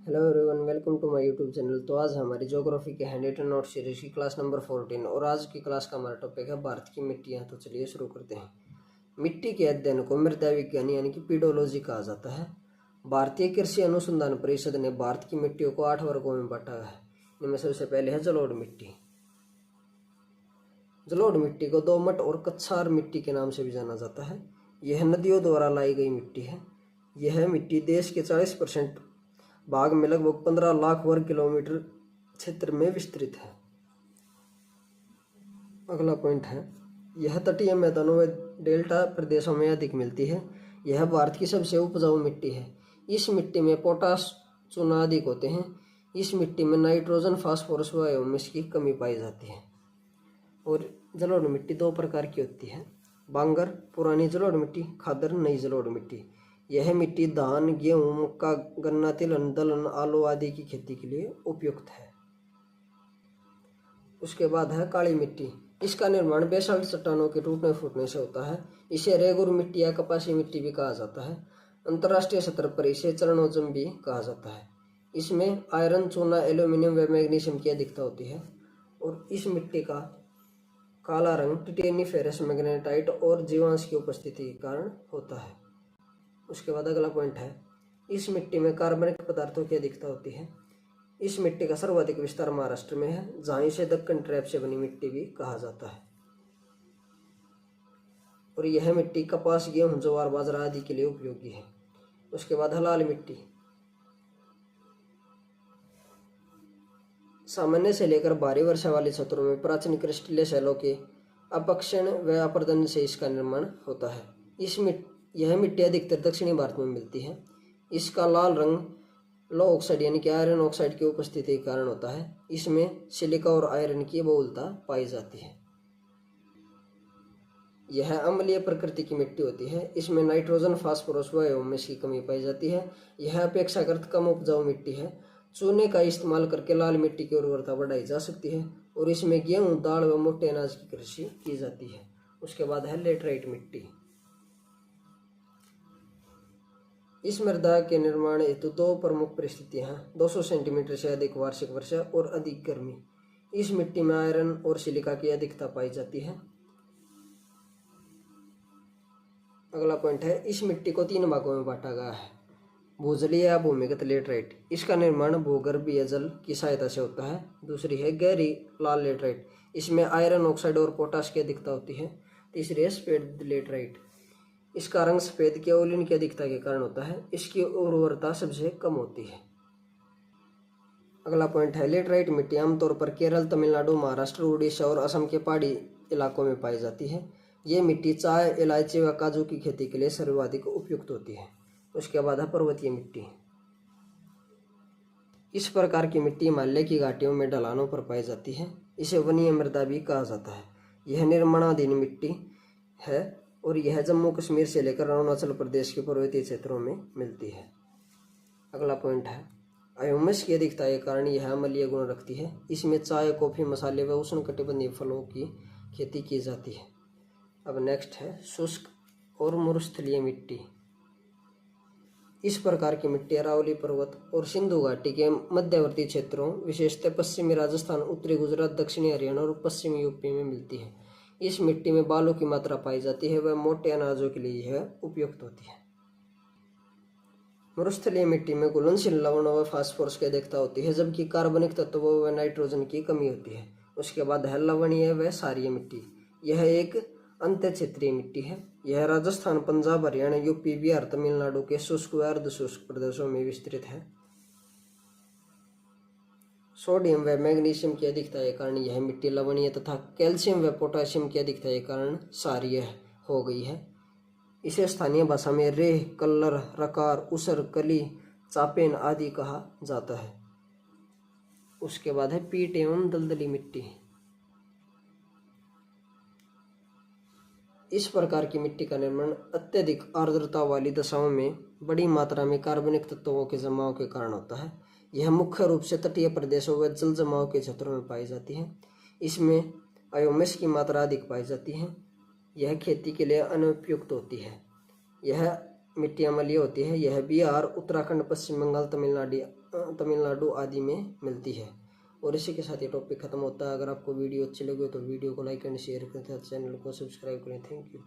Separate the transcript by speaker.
Speaker 1: Hello everyone, welcome to my YouTube channel. तो आज हमारी ज्योग्राफी के हैंड रिटन नोट सीरीज की क्लास नंबर 14 और आज की क्लास का हमारा टॉपिक है भारत की मिट्टियाँ। तो चलिए शुरू करते हैं। मिट्टी के अध्ययन को मृदा विज्ञान यानी कि पीडोलॉजी कहा जाता है। भारतीय कृषि अनुसंधान परिषद ने भारत की मिट्टियों को 8 वर्गों में बांटा है। इनमें सबसे पहले है जलोढ़ मिट्टी। जलोढ़ मिट्टी को दोमट और कछार मिट्टी के नाम से भी जाना जाता है। यह नदियों द्वारा लाई गई मिट्टी है। यह मिट्टी देश के 40% भाग में लगभग 15 लाख वर्ग किलोमीटर क्षेत्र में विस्तृत है। अगला पॉइंट है, यह तटीय मैदानों व डेल्टा प्रदेशों में अधिक मिलती है। यह भारत की सबसे उपजाऊ मिट्टी है। इस मिट्टी में पोटास, चूना अधिक होते हैं। इस मिट्टी में नाइट्रोजन, फास्फोरस व ह्यूमस की कमी पाई जाती है। और जलोढ़ मिट्टी दो प्रकार की होती है, बांगर पुरानी जलोढ़ मिट्टी, खादर नई जलोढ़ मिट्टी। यह मिट्टी धान, गेहूं, मक्का, गन्ना, तिलहन, दलहन, आलू आदि की खेती के लिए उपयुक्त है। उसके बाद है काली मिट्टी। इसका निर्माण बेसाल्ट चट्टानों के टूटने फूटने से होता है। इसे रेगुर मिट्टी या कपासी मिट्टी भी कहा जाता है। अंतर्राष्ट्रीय स्तर पर इसे चरणोजम भी कहा जाता है। इसमें आयरन, चूना, एल्यूमिनियम व मैग्नीशियम की अधिकता होती है। और इस मिट्टी का काला रंग टिटेनी, फेरस, मैग्नेटाइट और जीवांश की उपस्थिति के कारण होता है। उसके बाद अगला पॉइंट है, इस मिट्टी में कार्बनिक पदार्थों की अधिकता होती है। इस मिट्टी का सर्वाधिक विस्तार महाराष्ट्र में है, जहाँ इसे दक्कन ट्रैप से बनी मिट्टी भी कहा जाता है। और यह मिट्टी कपास, गेहूं, ज्वार, बाजरा आदि के लिए उपयोगी है। उसके बाद है लाल मिट्टी। सामान्य से लेकर भारी वर्षा वाले क्षेत्रों में प्राचीन क्रिस्टलीय शैलों के अपक्षण व अपर्दन से इसका निर्माण होता है। यह मिट्टी अधिकतर दक्षिणी भारत में मिलती है। इसका लाल रंग लो ऑक्साइड यानी कि आयरन ऑक्साइड की उपस्थिति के कारण होता है। इसमें सिलिका और आयरन की बहुलता पाई जाती है। यह अम्लीय प्रकृति की मिट्टी होती है। इसमें नाइट्रोजन, फास्फोरस व ह्यूमस की कमी पाई जाती है। यह अपेक्षाकृत कम उपजाऊ मिट्टी है। चूने का इस्तेमाल करके लाल मिट्टी की उर्वरता बढ़ाई जा सकती है और इसमें गेहूं, दाल व मोटे अनाज की कृषि की जाती है। उसके बाद है लेटराइट मिट्टी। इस मृदा के निर्माण हेतु दो प्रमुख परिस्थितियां हैं, 200 सेंटीमीटर से अधिक वार्षिक वर्षा और अधिक गर्मी। इस मिट्टी में आयरन और सिलिका की अधिकता पाई जाती है। अगला पॉइंट है, इस मिट्टी को 3 भागों में बांटा गया है। भूजलीय या भूमिगत लेटराइट, इसका निर्माण भूगर्भीय जल की सहायता से होता है। दूसरी है गहरी लाल लेटराइट, इसमें आयरन ऑक्साइड और पोटाश की अधिकता होती है। तीसरी है सफेद लेटराइट, इसका रंग सफेद केओलिन की अधिकता के कारण होता है। इसकी उर्वरता सबसे कम होती है। अगला पॉइंट है, लेटराइट मिट्टी आमतौर पर केरल, तमिलनाडु, महाराष्ट्र, उड़ीसा और असम के पहाड़ी इलाकों में पाई जाती है। ये मिट्टी चाय, इलायची व काजू की खेती के लिए सर्वाधिक उपयुक्त होती है। उसके बाद है पर्वतीय मिट्टी। इस प्रकार की मिट्टी हिमालय की घाटियों में ढलानों पर पाई जाती है। इसे वनीय मृदा भी कहा जाता है। यह निर्माणाधीन मिट्टी है और यह जम्मू कश्मीर से लेकर अरुणाचल प्रदेश के पर्वतीय क्षेत्रों में मिलती है। अगला पॉइंट है, ह्यूमस की अधिकता के कारण यह अम्लीय गुण रखती है। इसमें चाय, कॉफी, मसाले व उष्णकटिबंधीय फलों की खेती की जाती है। अब नेक्स्ट है शुष्क और मरुस्थलीय मिट्टी। इस प्रकार की मिट्टी अरावली पर्वत और सिंधु घाटी के मध्यवर्ती क्षेत्रों, विशेषतः पश्चिमी राजस्थान, उत्तरी गुजरात, दक्षिणी हरियाणा और पश्चिमी यूपी में मिलती है। इस मिट्टी में बालू की मात्रा पाई जाती है, वह मोटे अनाजों के लिए यह उपयुक्त होती है। मरुस्थलीय मिट्टी में घुलनशील लवण व फास्फोरस की अधिकता होती है, जबकि कार्बनिक तत्वों व नाइट्रोजन की कमी होती है। उसके बाद है लवणीय व क्षारीय मिट्टी। यह एक अंत्य क्षेत्रीय मिट्टी है। यह राजस्थान, पंजाब, हरियाणा, यूपी, बिहार, तमिलनाडु के शुष्क व अर्ध शुष्क प्रदेशों में विस्तृत है। सोडियम व मैग्नीशियम की अधिकता के कारण यह मिट्टी लवणीय तथा कैल्शियम व पोटेशियम की अधिकता के कारण क्षारीय हो गई है। इसे स्थानीय भाषा में रेह, कल्लर, रकार, उसर, कली, चापेन आदि कहा जाता है। उसके बाद है पीट एवं दलदली मिट्टी। इस प्रकार की मिट्टी का निर्माण अत्यधिक आर्द्रता वाली दशाओं में बड़ी मात्रा में कार्बनिक तत्वों के जमाव के कारण होता है। यह मुख्य रूप से तटीय प्रदेशों व जल जमाव के क्षेत्रों में पाई जाती है। इसमें ह्यूमस की मात्रा अधिक पाई जाती है। यह खेती के लिए अनुपयुक्त होती है। यह मिट्टी अम्लीय होती है। यह बिहार, उत्तराखंड, पश्चिम बंगाल, तमिलनाडु आदि में मिलती है। और इसी के साथ ये टॉपिक खत्म होता है। अगर आपको वीडियो अच्छी लगे तो वीडियो को लाइक एंड शेयर करें, चैनल को सब्सक्राइब करें। Thank you.